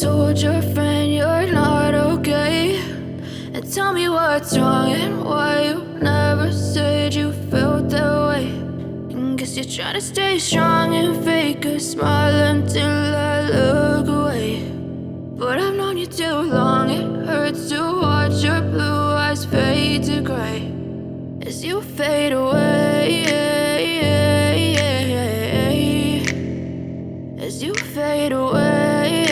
told your friend you're not okay, and tell me what's wrong and why you never said you felt that way. And guess you're trying to stay strong and fake a smile until I look away. But I've known you too long, it hurts to watch your blue eyes fade to gray as you fade away, as you fade away.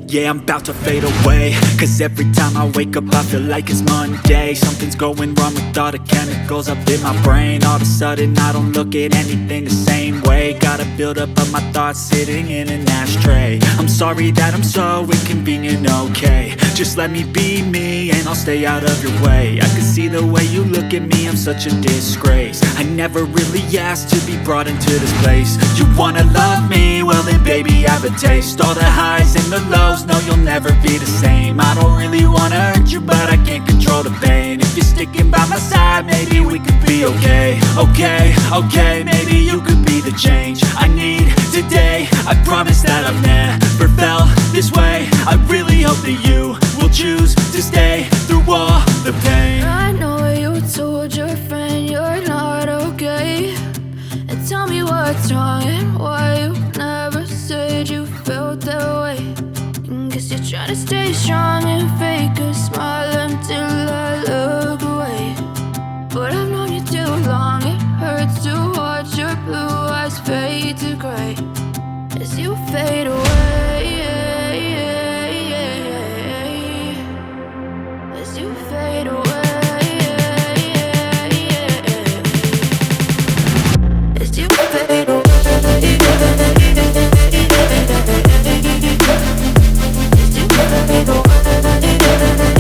Yeah, I'm about to fade away, cause every time I wake up I feel like it's Monday. Something's going wrong with all the chemicals up in my brain. All of a sudden I don't look at anything the same way. Gotta build up of my thoughts sitting in an ashtray. I'm sorry that I'm so inconvenient, okay. Just let me be me and I'll stay out of your way. I can see the way you look at me, I'm such a disgrace. I never really asked to be brought into this place. You wanna love me? Well then baby I have a taste. All the highs and the lows, no you'll never be the same. I don't really wanna hurt you but I can't control the pain. If you're sticking by my side maybe we could be okay. Okay, maybe you could be the change I need today. I promise that I've never felt this way. I really hope that you will choose to stay through all the pain. I know you told your friend you're not okay, and tell me what's wrong and why you never said you felt that way. And guess you're trying to stay strong and fake a smile until I look away. But I've known you too long, it hurts to watch your blue eyes fade to gray as you fade away.